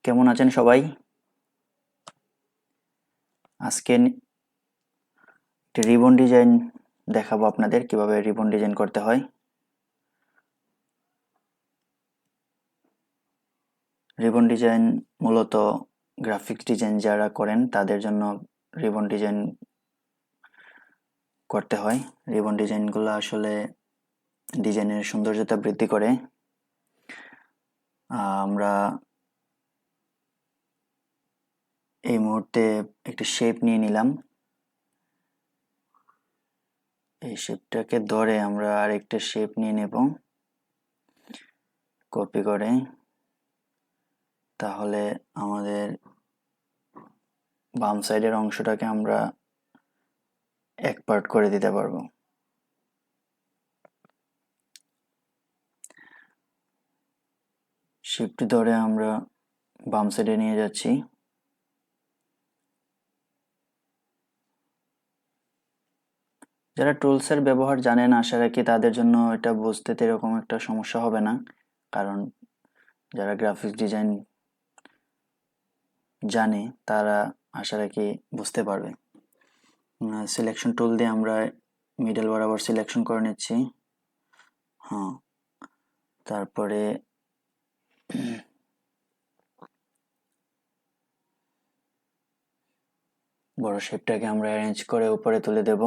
কেমন আছেন সবাই? আজকে একটি রিবন ডিজাইন দেখাবো আপনাদের কিভাবে রিবন ডিজাইন করতে হয়। রিবন ডিজাইন মূলত গ্রাফিক্স ডিজাইন যারা করেন তাদের জন্য রিবন ডিজাইন করতে হয়। রিবন ডিজাইনগুলো আসলে ডিজাইনের সৌন্দর্যতা বৃদ্ধি করে। আমরা এই মুহূর্তে একটি শেপ নিয়ে নিলাম। এই শেপটাকে ধরে আমরা আরেকটা শেপ নিয়ে নেব কপি করে। তাহলে আমাদের বাম সাইডের অংশটাকে আমরা এক পার্ট করে দিতে পারবো। শিফট ধরে আমরা বাম সাইডে নিয়ে যাচ্ছি। যারা টুলসের ব্যবহার জানেন আশা রাখি তাদের জন্য এটা বুঝতে এরকম একটা সমস্যা হবে না, কারণ যারা গ্রাফিক্স ডিজাইন জানে তারা আশা রাখি বুঝতে পারবে। সিলেকশন টুল দিয়ে আমরা মিডল বরাবর সিলেকশন করে নিচ্ছি। হ্যাঁ, তারপরে বড় শেপটাকে আমরা অ্যারেঞ্জ করে উপরে তুলে দেব।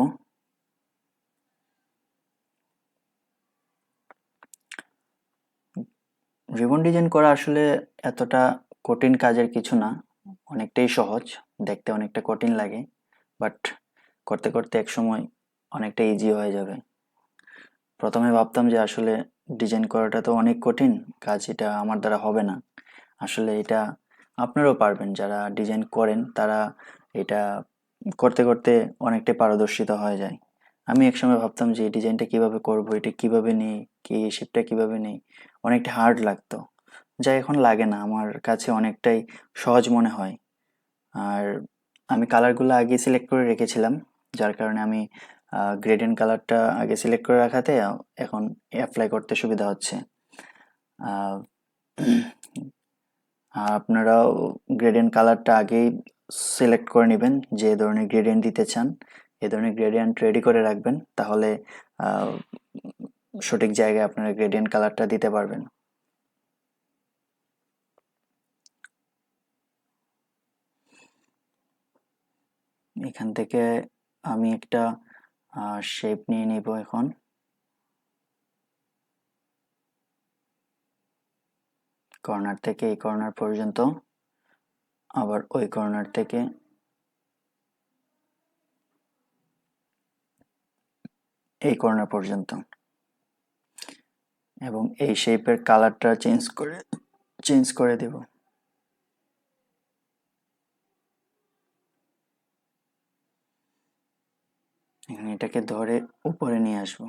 রিবন ডিজাইন করা আসলে এতটা কঠিন কাজের কিছু না, অনেকটাই সহজ। দেখতে অনেকটা কঠিন লাগে, বাট করতে করতে এক সময় অনেকটা ইজি হয়ে যাবে। প্রথমে ভাবতাম যে আসলে ডিজাইন করাটা তো অনেক কঠিন কাজ, এটা আমার দ্বারা হবে না। আসলে এটা আপনারাও পারবেন, যারা ডিজাইন করেন তারা এটা করতে করতে অনেকটাই পারদর্শিতা হয়ে যায়। আমি একসময় ভাবতাম যে এই ডিজাইনটা কিভাবে করব, এটা কিভাবে নেই, কি শেপটা কিভাবে নেই, অনেকটা হার্ড লাগতো। যা এখন লাগে না, আমার কাছে অনেকটাই সহজ মনে হয়। আর আমি কালারগুলো আগে সিলেক্ট করে রেখেছিলাম, যার কারণে আমি গ্রেডিয়েন্ট কালারটা আগে সিলেক্ট করে রাখাতে এখন অ্যাপ্লাই করতে সুবিধা হচ্ছে। আহ, আর আপনারাও গ্রেডিয়েন্ট কালারটা আগেই সিলেক্ট করে নেবেন, যে ধরনের গ্রেডিয়েন্ট দিতে চান এই ধরনের গ্রেডিয়েন্ট রেডি করে রাখবেন, তাহলে আহ, সঠিক জায়গায় আপনারা গ্রেডিয়েন্ট কালারটা দিতে পারবেন। এখান থেকে আমি একটা শেপ নিয়ে নিব এখন। কর্নার থেকে এই কর্নার পর্যন্ত, আবার ওই কর্নার থেকে এই কর্নার পর্যন্ত, এবং এই শেপের কালারটা চেঞ্জ করে দেব। এটাকে ধরে উপরে নিয়ে আসবো।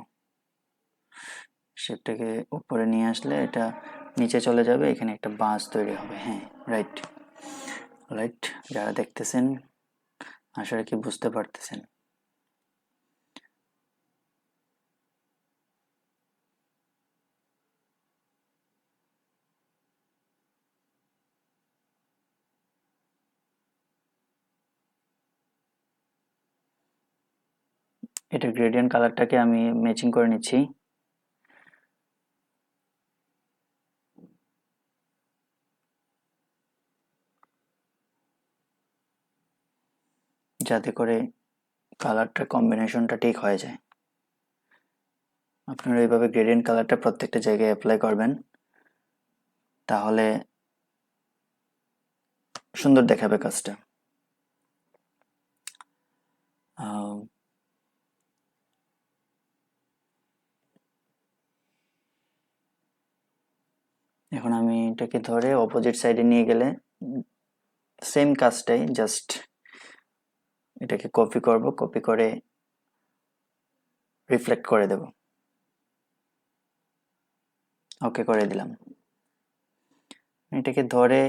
শেপটাকে উপরে নিয়ে আসলে এটা নিচে চলে যাবে, এখানে একটা বাঁশ তৈরি হবে। হ্যাঁ, রাইট রাইট। যারা দেখতেছেন আসলে কি বুঝতে পারতেছেন? এটা গ্রেডিয়েন্ট কালারটাকে আমি ম্যাচিং করে নিচ্ছি। যাতে করে কালারটার কম্বিনেশনটা ঠিক হয়ে যায়। আপনারা এইভাবে গ্রেডিয়েন্ট কালারটা প্রত্যেকটা জায়গায় অ্যাপ্লাই করবেন, তাহলে সুন্দর দেখাবে কাজটা। এখন আমি এটাকে ধরে অপোজিট সাইডে নিয়ে গেলে সেম কাজটাই, জাস্ট এটাকে কপি করব, কপি করে রিফ্লেক্ট করে দেব। ওকে করে দিলাম। এটাকে ধরে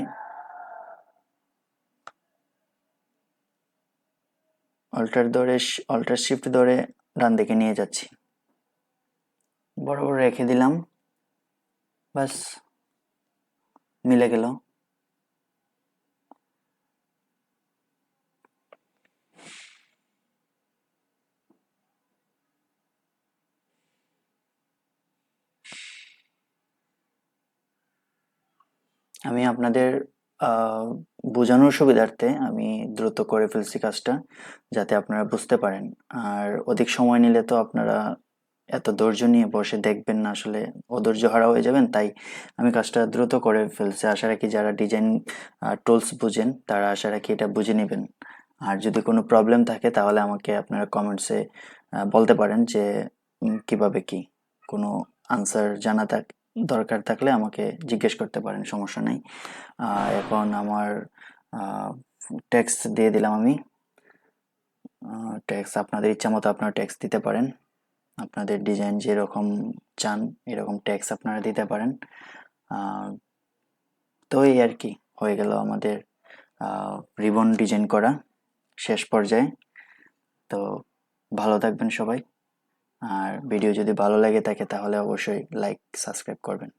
অল্টার শিফট ধরে ডান দিকে নিয়ে যাচ্ছি, বরাবর রেখে দিলাম, বাস মিলে গেল। আমি আপনাদের আহ, বোঝানোর সুবিধার্থে আমি দ্রুত করে ফেলছি কাজটা, যাতে আপনারা বুঝতে পারেন। আর অধিক সময় নিলে তো আপনারা এত ধৈর্য নিয়ে বসে দেখবেন না, আসলে অধৈর্য হারা হয়ে যাবেন। তাই আমি কাজটা দ্রুত করে ফেলছি। আশা রাখি যারা ডিজাইন টুলস বুঝেন তারা আশা রাখি এটা বুঝে নেবেন। আর যদি কোনো প্রবলেম থাকে তাহলে আমাকে আপনারা কমেন্টসে বলতে পারেন যে কিভাবে কি, কোনো আনসার জানা দরকার থাকলে আমাকে জিজ্ঞেস করতে পারেন, সমস্যা নেই। এখন আমার টেক্সট দিয়ে দিলাম আমি। টেক্সট আপনাদের ইচ্ছা মতো আপনারা টেক্সট দিতে পারেন, আপনাদের ডিজাইন যেরকম চান এরকম টেক্সট আপনারা দিতে পারেন। আহ, তো এই আর কি, হয়ে গেল আমাদের রিবন ডিজাইন করা শেষ পর্যায়ে। তো ভালো থাকবেন সবাই। আর ভিডিও যদি ভালো লেগে থাকে তাহলে অবশ্যই লাইক সাবস্ক্রাইব করবেন।